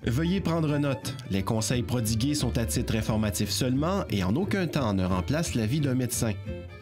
Veuillez prendre note, les conseils prodigués sont à titre informatif seulement et en aucun temps ne remplacent l'avis d'un médecin.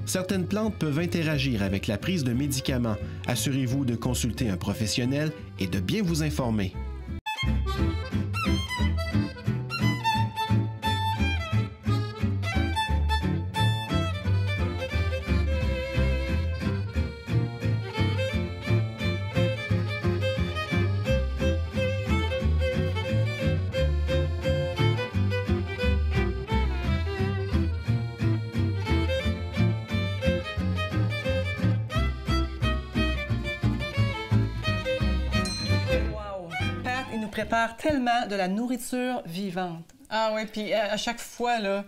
Certaines plantes peuvent interagir avec la prise de médicaments. Assurez-vous de consulter un professionnel et de bien vous informer. Prépare tellement de la nourriture vivante. Ah oui, puis à chaque fois, là,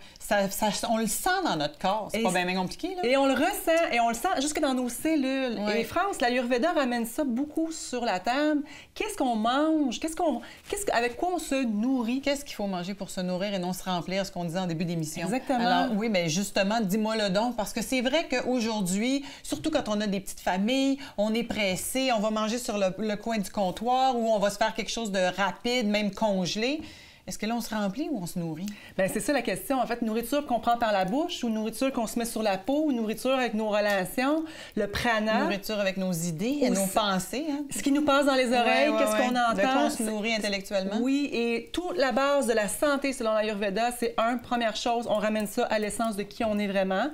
on le sent dans notre corps. C'est pas bien compliqué, là. Et on le ressent, et on le sent jusque dans nos cellules. Oui. Et France, l'Ayurveda ramène ça beaucoup sur la table. Qu'est-ce qu'on mange? Avec quoi on se nourrit? Qu'est-ce qu'il faut manger pour se nourrir et non se remplir, ce qu'on disait en début d'émission? Exactement. Alors oui, bien justement, dis-moi le donc, parce que c'est vrai qu'aujourd'hui, surtout quand on a des petites familles, on est pressé, on va manger sur le coin du comptoir ou on va se faire quelque chose de rapide, même congelé. Est-ce que là, on se remplit ou on se nourrit? Bien, c'est ça la question. En fait, nourriture qu'on prend par la bouche ou nourriture qu'on se met sur la peau ou nourriture avec nos relations, le prana. Nourriture avec nos idées et nos pensées. Hein? Ce qui nous passe dans les oreilles, qu'est-ce qu'on entend. De quoi on se nourrit intellectuellement. Oui, et toute la base de la santé selon l'Ayurveda, c'est première chose, on ramène ça à l'essence de qui on est vraiment.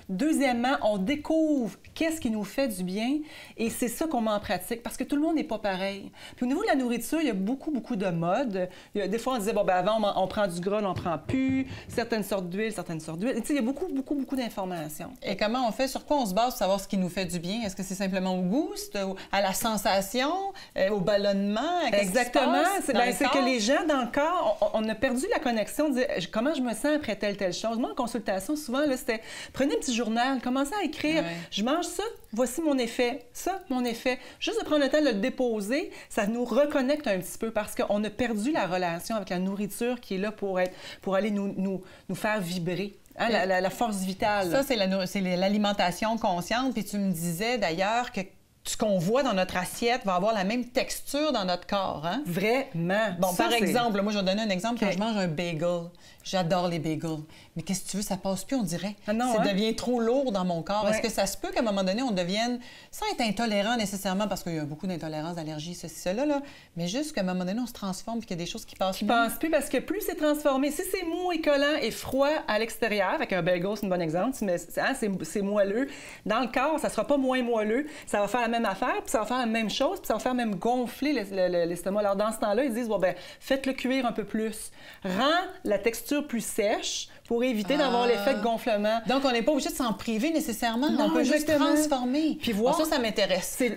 Deuxièmement, on découvre qu'est-ce qui nous fait du bien et c'est ça qu'on met en pratique parce que tout le monde n'est pas pareil. Puis au niveau de la nourriture, il y a beaucoup de modes. Des fois, on disait, bon, ben avant, on prend du gras, on n'en prend plus, certaines sortes d'huile, certaines sortes d'huile. Tu sais, il y a beaucoup d'informations. Et comment on fait? Sur quoi on se base pour savoir ce qui nous fait du bien? Est-ce que c'est simplement au goût, à la sensation, au ballonnement? Exactement. C'est que les gens, dans le corps, on a perdu la connexion de dire comment je me sens après telle chose. Moi, en consultation, souvent, là, c'était prenez un petit journal, commencez à écrire. Ouais. Je mange ça, voici mon effet. Ça, mon effet. Juste de prendre le temps de le déposer, ça nous reconnecte un petit peu parce qu'on a perdu la relation avec la nourriture qui est là pour aller nous faire vibrer. Hein, la force vitale. Ça, c'est l'alimentation consciente. Puis tu me disais d'ailleurs que ce qu'on voit dans notre assiette va avoir la même texture dans notre corps, hein? Vraiment. Bon, par exemple, moi, je vais donner un exemple. Quand je mange un bagel, j'adore les bagels. Mais qu'est-ce que tu veux, ça passe plus, on dirait. Ah non, ça devient trop lourd dans mon corps. Ouais. Est-ce que ça se peut qu'à un moment donné, on devienne, sans être intolérant nécessairement, parce qu'il y a beaucoup d'intolérance, d'allergie, ceci, cela, là, mais juste qu'à un moment donné, on se transforme et qu'il y a des choses qui passent plus. Qui passent plus parce que plus c'est transformé. Si c'est mou et collant et froid à l'extérieur, avec un bagel, c'est un bon exemple, mais c'est moelleux. Dans le corps, ça sera pas moins moelleux. Ça va faire la même affaire, puis ça va faire la même chose, puis ça va faire même gonfler l'estomac. Alors, dans ce temps-là, ils disent, bon, ben, faites-le cuire un peu plus. Rends la texture plus sèche pour éviter d'avoir l'effet de gonflement. Donc, on n'est pas obligé de s'en priver nécessairement. Non, on peut juste transformer. Puis voir. Ça m'intéresse. C'est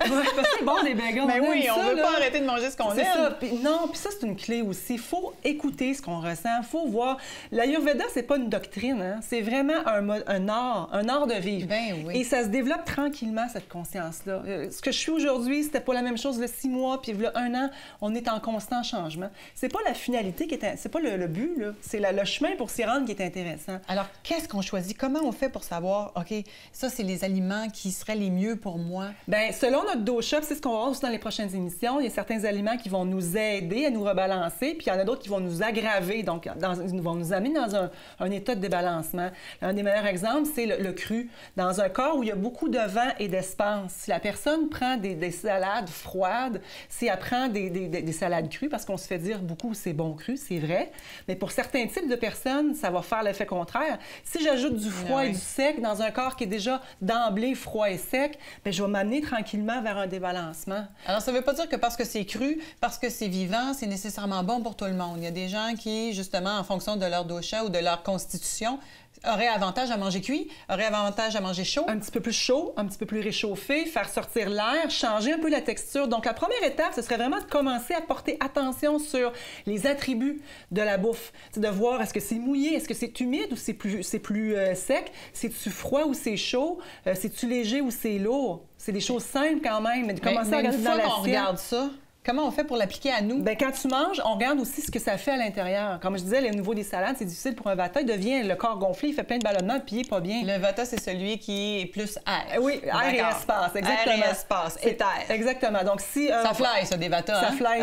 bon, les bagels. Mais oui, on ne veut pas arrêter de manger ce qu'on aime. Ça. Puis ça, c'est une clé aussi. Il faut écouter ce qu'on ressent. Il faut voir. L'Ayurveda, c'est pas une doctrine. Hein? C'est vraiment un art de vivre. Ben oui. Et ça se développe tranquillement, cette conscience-là. Ce que je suis aujourd'hui, c'était pas la même chose il y a 6 mois, puis il y a 1 an, on est en constant changement. C'est pas la finalité qui est... C'est pas le but, là. C'est le chemin pour s'y rendre qui est intéressant. Alors, qu'est-ce qu'on choisit? Comment on fait pour savoir, OK, ça, c'est les aliments qui seraient les mieux pour moi? Bien, selon notre dosha, c'est ce qu'on va voir aussi dans les prochaines émissions, il y a certains aliments qui vont nous aider à nous rebalancer, puis il y en a d'autres qui vont nous aggraver, donc ils vont nous amener dans un état de débalancement. Un des meilleurs exemples, c'est le cru. Dans un corps où il y a beaucoup de vent et d'espace, si la personne prend des salades froides, si elle prend des salades crues, parce qu'on se fait dire beaucoup c'est bon cru, c'est vrai, mais pour certains types de personnes, ça va faire l'effet contraire. Si j'ajoute du froid et du sec dans un corps qui est déjà d'emblée froid et sec, bien, je vais m'amener tranquillement vers un débalancement. Alors, ça ne veut pas dire que parce que c'est cru, parce que c'est vivant, c'est nécessairement bon pour tout le monde. Il y a des gens qui, justement, en fonction de leur dosha ou de leur constitution, auraient avantage à manger cuit, auraient avantage à manger chaud. Un petit peu plus chaud, un petit peu plus réchauffé, faire sortir l'air, changer un peu la texture. Donc, la première étape, ce serait vraiment de commencer à porter attention sur les attributs de la bouffe. C'est de voir est-ce que c'est mouillé, est-ce que c'est humide ou c'est plus sec, c'est-tu froid ou c'est chaud, c'est-tu léger ou c'est lourd. C'est des choses simples quand même, mais de commencer à regarder dans l'assiette. Une fois qu'on regarde ça, Comment on fait pour l'appliquer à nous? Bien, quand tu manges, on regarde aussi ce que ça fait à l'intérieur. Comme je disais, au niveau des salades, c'est difficile pour un Vata. Il devient le corps gonflé, il fait plein de ballonnements, puis il n'est pas bien. Le Vata, c'est celui qui est plus air. Oui, air et espace, exactement. Air et espace, et terre. Exactement. Donc, si... ça fly, ça, des Vata. Ça hein? fly.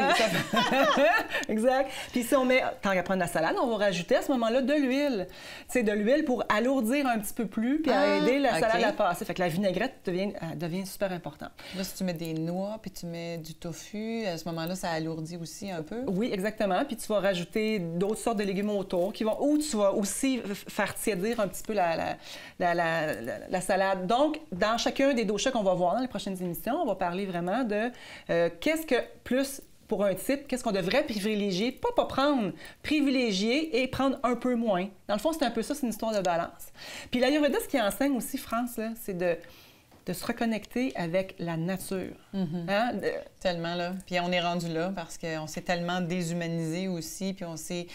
Exact. Puis si on met, tant qu'à prendre la salade, on va rajouter à ce moment-là de l'huile. Tu sais, de l'huile pour alourdir un petit peu plus, puis à aider la salade à passer. Fait que la vinaigrette devient super importante. Là, si tu mets des noix, puis tu mets du tofu, à ce moment-là, ça alourdit aussi un peu. Oui, exactement. Puis tu vas rajouter d'autres sortes de légumes autour ou tu vas aussi faire tiédir un petit peu la salade. Donc, dans chacun des doshas qu'on va voir dans les prochaines émissions, on va parler vraiment de qu'est-ce que plus pour un type, qu'est-ce qu'on devrait privilégier, pas prendre, privilégier et prendre un peu moins. Dans le fond, c'est un peu ça, c'est une histoire de balance. Puis l'Ayurveda, ce qui enseigne aussi, France, là, c'est de se reconnecter avec la nature. Hein? Tellement, là. Puis on est rendu là parce qu'on s'est tellement déshumanisé aussi, puis on s'est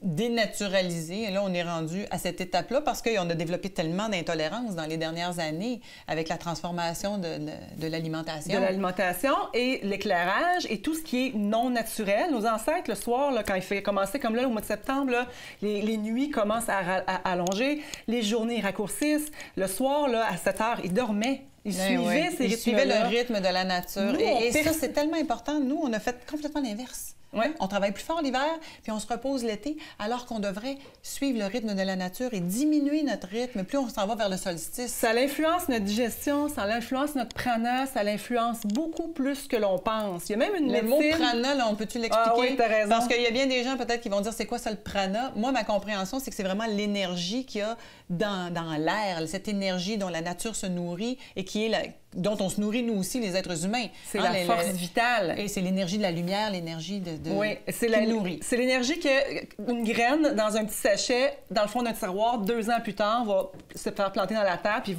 dénaturalisé. Et là, on est rendu à cette étape-là parce qu'on a développé tellement d'intolérance dans les dernières années avec la transformation de l'alimentation. De l'alimentation et l'éclairage et tout ce qui est non naturel. Nos ancêtres, le soir, là, quand il fait commencer, comme là, au mois de septembre, là, les nuits commencent à allonger, les journées raccourcissent. Le soir, là, à 7 heures, ils dormaient. Ils suivaient le rythme de la nature. Nous, et ça, c'est tellement important. Nous, on a fait complètement l'inverse. Ouais. On travaille plus fort l'hiver, puis on se repose l'été, alors qu'on devrait suivre le rythme de la nature et diminuer notre rythme. Plus on s'en va vers le solstice. Ça influence notre digestion, ça influence notre prana, ça l'influence beaucoup plus que l'on pense. Il y a même une Le mot prana, là, on peut-tu l'expliquer? Ah oui, t'as raison. Parce qu'il y a bien des gens peut-être qui vont dire c'est quoi ça le prana? Moi, ma compréhension, c'est que c'est vraiment l'énergie qu'il y a dans l'air, cette énergie dont la nature se nourrit et qui est dont on se nourrit nous aussi, les êtres humains. C'est la force vitale. Et c'est l'énergie de la lumière, l'énergie oui, qui nourrit. C'est l'énergie qu'une graine dans un petit sachet, dans le fond d'un tiroir, 2 ans plus tard, va se faire planter dans la terre, puis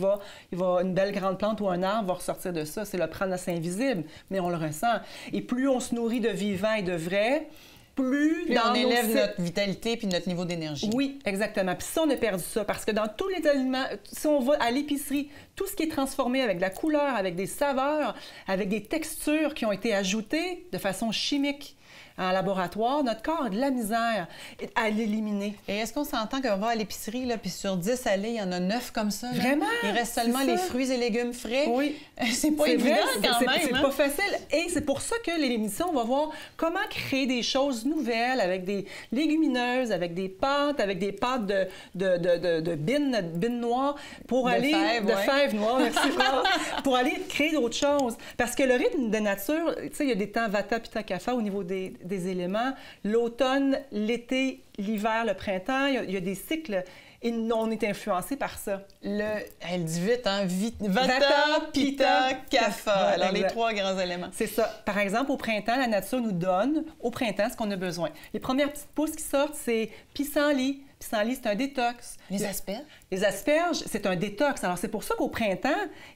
une belle grande plante ou un arbre va ressortir de ça. C'est le prana, c'est invisible, mais on le ressent. Et plus on se nourrit de vivant et de vrai, plus on élève notre vitalité puis notre niveau d'énergie. Oui, exactement. Puis ça, on a perdu ça parce que dans tous les aliments, si on va à l'épicerie, tout ce qui est transformé avec de la couleur, avec des saveurs, avec des textures qui ont été ajoutées de façon chimique en laboratoire, notre corps a de la misère à l'éliminer. Et est-ce qu'on s'entend qu'on va à l'épicerie, là, puis sur 10 allées, il y en a 9 comme ça? Là? Vraiment? Il reste seulement les fruits et légumes frais? Oui. C'est pas évident quand même. C'est pas facile. Et c'est pour ça que l'émission, on va voir comment créer des choses nouvelles avec des légumineuses, avec des pâtes de bines noires pour fèves noires, merci, pour aller créer d'autres choses. Parce que le rythme de nature, tu sais, il y a des temps Vata, Pitta, Kapha au niveau des éléments. L'automne, l'été, l'hiver, le printemps, il y a des cycles. Et on est influencé par ça. Elle dit vite, hein? Vata, Pitta, Kapha. Alors, les 3 grands éléments. C'est ça. Par exemple, au printemps, la nature nous donne, au printemps, ce qu'on a besoin. Les premières petites pousses qui sortent, c'est pissenlit. Pissenlit, c'est un détox. Les asperges? Les asperges, c'est un détox. Alors, c'est pour ça qu'au printemps,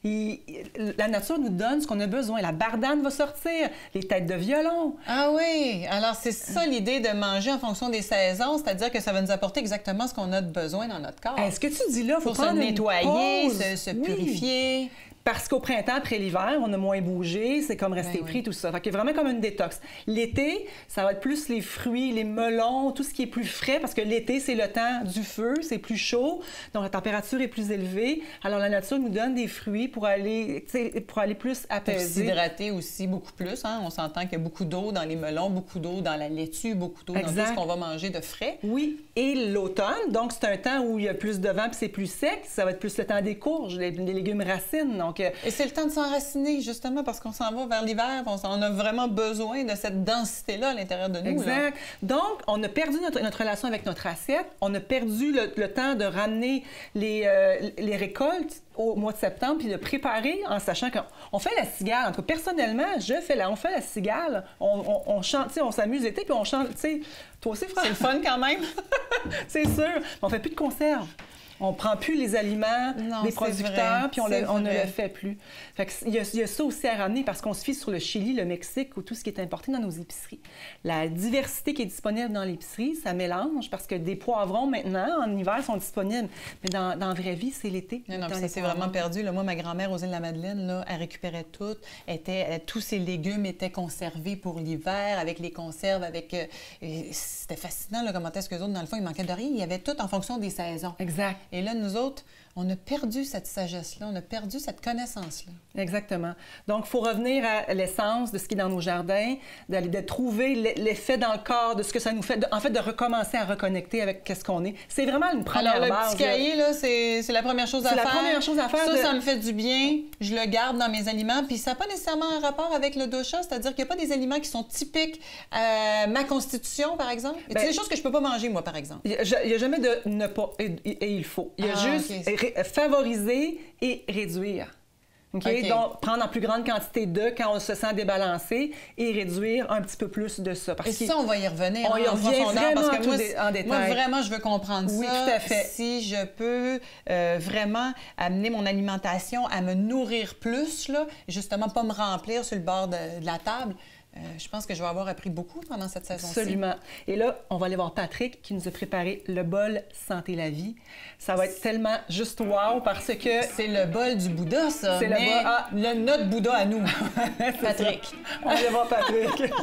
la nature nous donne ce qu'on a besoin. La bardane va sortir, les têtes de violon. Ah oui! Alors, c'est ça l'idée de manger en fonction des saisons, c'est-à-dire que ça va nous apporter exactement ce qu'on a de besoin dans notre corps. Est-ce que tu dis là, il faut se nettoyer, se purifier? Parce qu'au printemps, après l'hiver, on a moins bougé, c'est comme rester pris, tout ça. Fait qu'il y a vraiment comme une détox. L'été, ça va être plus les fruits, les melons, tout ce qui est plus frais, parce que l'été, c'est le temps du feu, c'est plus chaud, donc la température est plus élevée. Alors la nature nous donne des fruits pour aller plus apaiser. Pour s'hydrater aussi beaucoup plus. Hein? On s'entend qu'il y a beaucoup d'eau dans les melons, beaucoup d'eau dans la laitue, beaucoup d'eau dans tout ce qu'on va manger de frais. Oui, et l'automne, donc c'est un temps où il y a plus de vent puis c'est plus sec. Ça va être plus le temps des courges, les légumes racines. Donc, et c'est le temps de s'enraciner, justement, parce qu'on s'en va vers l'hiver. On a vraiment besoin de cette densité-là à l'intérieur de nous. Exact. Là. Donc, on a perdu notre relation avec notre assiette. On a perdu le temps de ramener les récoltes au mois de septembre, puis de préparer en sachant qu'on fait la cigale. En tout cas, personnellement, on fait la cigale. On chante, on s'amuse l'été, puis on chante, tu sais. Toi aussi, François? C'est le fun quand même. C'est sûr. On fait plus de conserve. On prend plus les aliments Non, des c'est producteurs, vrai. puis on ne vrai. le fait plus. Fait que il y a ça aussi à ramener parce qu'on se fie sur le Chili, le Mexique ou tout ce qui est importé dans nos épiceries. La diversité qui est disponible dans l'épicerie, ça mélange parce que des poivrons maintenant, en hiver, sont disponibles. Mais dans la vraie vie, c'est l'été. Non, ça s'est vraiment perdu. Là, moi, ma grand-mère, aux Îles-de-la-Madeleine, là, elle récupérait tout. Tous ses légumes étaient conservés pour l'hiver, avec les conserves, c'était fascinant, là, comment est-ce qu'eux autres, dans le fond, il manquait de rien. Il y avait tout en fonction des saisons. Exact. Et là, nous autres, on a perdu cette sagesse-là, on a perdu cette connaissance-là. Exactement. Donc, il faut revenir à l'essence de ce qui est dans nos jardins, de trouver l'effet dans le corps de ce que ça nous fait, en fait, de recommencer à reconnecter avec ce qu'on est. C'est vraiment une première base. Alors, le petit cahier, là, c'est la première chose à faire. C'est la première chose à faire. Ça me fait du bien. Je le garde dans mes aliments. Puis ça n'a pas nécessairement un rapport avec le dosha, c'est-à-dire qu'il n'y a pas des aliments qui sont typiques à ma constitution, par exemple. Il y a des choses que je ne peux pas manger, moi, par exemple. Il n'y a jamais de ne pas et il faut. Il y a juste favoriser et réduire. Okay? Donc, prendre en plus grande quantité de quand on se sent débalancé et réduire un petit peu plus de ça. Et ça, on va y revenir on y revient vraiment parce que en détail. Moi, vraiment, je veux comprendre oui, ça. Tout à fait. Si je peux vraiment amener mon alimentation à me nourrir plus, là, justement, pas me remplir sur le bord de la table, je pense que je vais avoir appris beaucoup pendant cette saison-ci. Absolument. Et là, on va aller voir Patrick qui nous a préparé le bol Santé la vie. Ça va être tellement juste wow parce que... C'est le bol du Bouddha, ça. C'est notre Bouddha à nous. Patrick. On va aller voir Patrick.